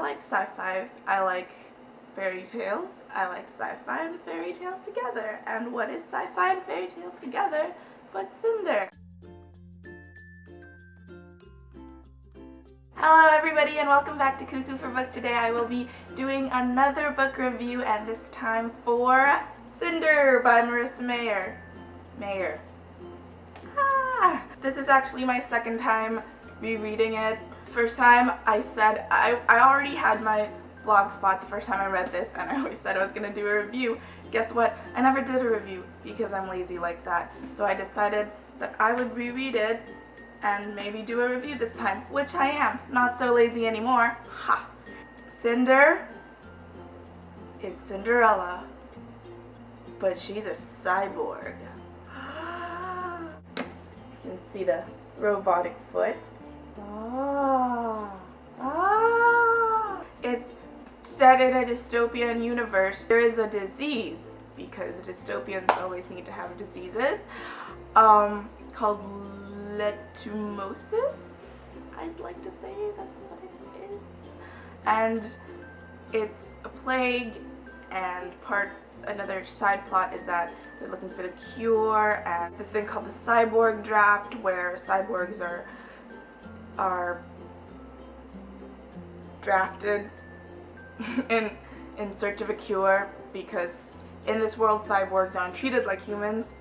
like sci-fi, I like fairy tales, I like sci-fi and fairy tales together. And what is sci-fi and fairy tales together but Cinder? Hello everybody and welcome back to Cuckoo for Book. Today I will be doing another book review, and this time for Cinder by Marissa Meyer. This is actually my second time rereading it. First time I said I already had my blog spot the first time I read this, and I always said I was going to do a review. Guess what? I never did a review because I'm lazy like that. So I decided that I would reread it and maybe do a review this time, which I am. Not so lazy anymore. Ha! Cinder is Cinderella, but she's a cyborg. You can see the robotic foot. It's set in a dystopian universe. There is a disease, because dystopians always need to have diseases, called letumosis. I'd like to say that's what it is. And it's a plague, and another side plot is that they're looking for the cure, and this thing called the cyborg draft, where cyborgs are drafted in search of a cure, because in this world cyborgs aren't treated like humans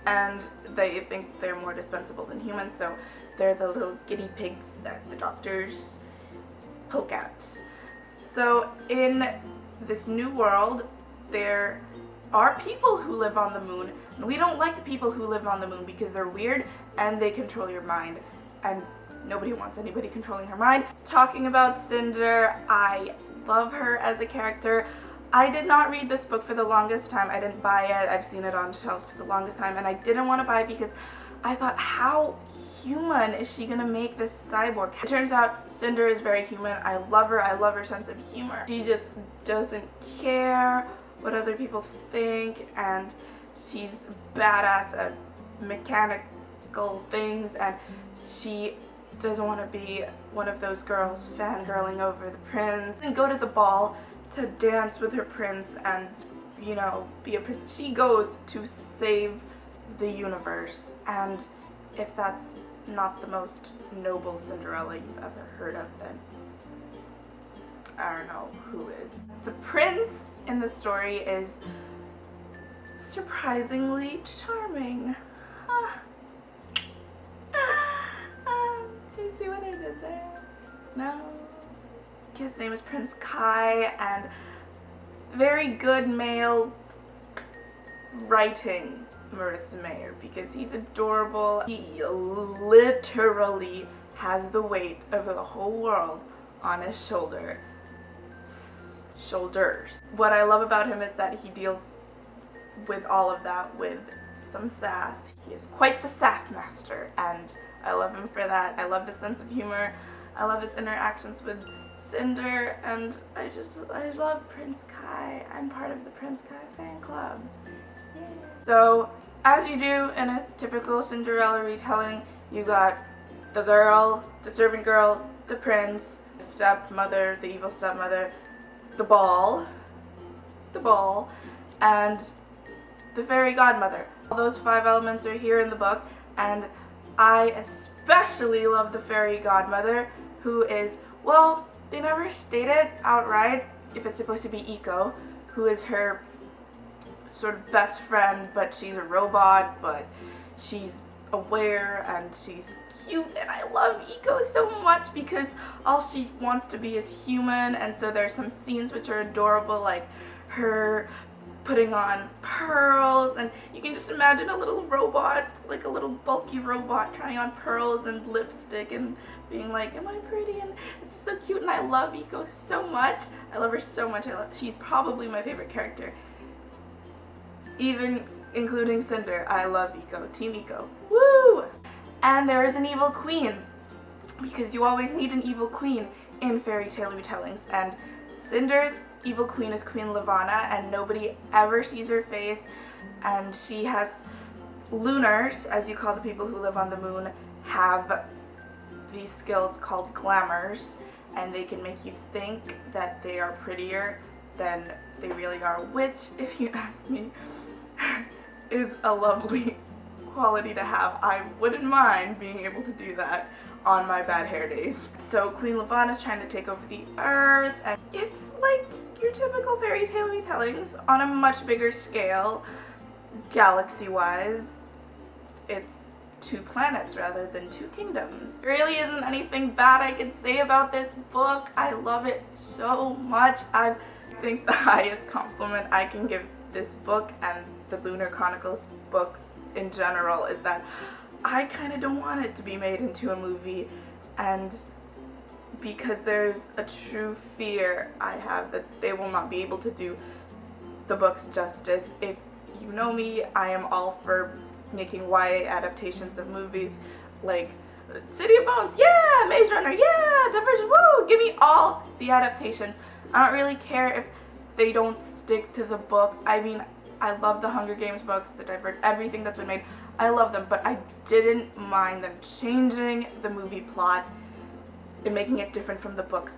and they think they're more dispensable than humans, so they're the little guinea pigs that the doctors poke at. So in this new world there are people who live on the moon, and we don't like the people who live on the moon because they're weird and they control your mind, and nobody wants anybody controlling her mind. Talking about Cinder, I love her as a character. I did not read this book for the longest time. I didn't buy it. I've seen it on shelves for the longest time, and I didn't want to buy it because I thought, how human is she gonna make this cyborg? It turns out Cinder is very human. I love her. I love her sense of humor. She just doesn't care what other people think, and she's badass at mechanical things, and she doesn't want to be one of those girls fangirling over the prince and go to the ball to dance with her prince and, you know, be a princess. She goes to save the universe, and if that's not the most noble Cinderella you've ever heard of, then I don't know who is. The prince in the story is surprisingly charming. Do you see what I did there? No? His name is Prince Kai, and very good male writing, Marissa Meyer, because he's adorable. He literally has the weight of the whole world on his shoulders. What I love about him is that he deals with all of that with some sass. He is quite the sass master, and I love him for that. I love his sense of humor. I love his interactions with Cinder, and I love Prince Kai. I'm part of the Prince Kai fan club. Yay. So, as you do in a typical Cinderella retelling, you got the girl, the servant girl, the prince, the stepmother, the evil stepmother, the ball, and the fairy godmother. All those 5 elements are here in the book, and I especially love the fairy godmother, who is, well, they never state it outright if it's supposed to be Eco, who is her sort of best friend, but she's a robot, but she's aware and she's cute, and I love Eco so much because all she wants to be is human. And so there's some scenes which are adorable, like her putting on pearls, and you can just imagine a little robot, like a little bulky robot, trying on pearls and lipstick and being like, am I pretty? And it's just so cute, and I love Eco so much. I love her so much. She's probably my favorite character, even including Cinder. I love Eco. Team Eco. Woo! And there is an evil queen, because you always need an evil queen in fairy tale retellings, and Cinder's evil queen is Queen Levana, and nobody ever sees her face, and she has lunars, as you call the people who live on the moon, have these skills called glamours, and they can make you think that they are prettier than they really are, which, if you ask me, is a lovely quality to have. I wouldn't mind being able to do that on my bad hair days. So Queen Levana is trying to take over the earth, and it's like your typical fairy tale retellings on a much bigger scale, galaxy-wise. It's 2 planets rather than 2 kingdoms. There really isn't anything bad I can say about this book. I love it so much. I think the highest compliment I can give this book and the Lunar Chronicles books in general is that I kind of don't want it to be made into a movie, and because there's a true fear I have that they will not be able to do the books justice. If you know me, I am all for making YA adaptations of movies like City of Bones, yeah, Maze Runner, yeah, Divergent, woo, give me all the adaptations. I don't really care if they don't stick to the book. I mean, I love the Hunger Games books, the Divergent, everything that's been made. I love them, but I didn't mind them changing the movie plot and making it different from the books.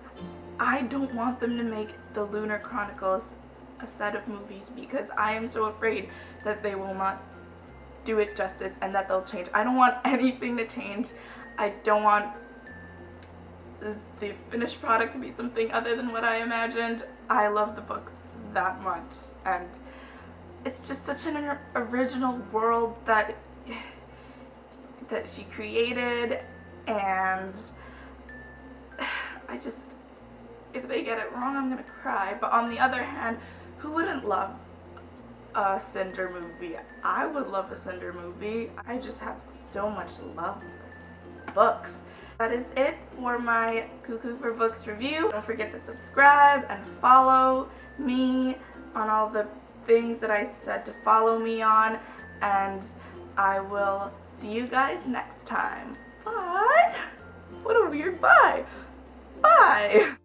I don't want them to make the Lunar Chronicles a set of movies because I am so afraid that they will not do it justice and that they'll change. I don't want anything to change. I don't want the finished product to be something other than what I imagined. I love the books that much, and it's just such an original world that she created, and I just, if they get it wrong, I'm gonna cry. But on the other hand, who wouldn't love a Cinder movie? I would love a Cinder movie. I just have so much love for books. That is it for my Cuckoo for Books review. Don't forget to subscribe and follow me on all the things that I said to follow me on, and I will see you guys next time. Bye! What a weird bye! Bye!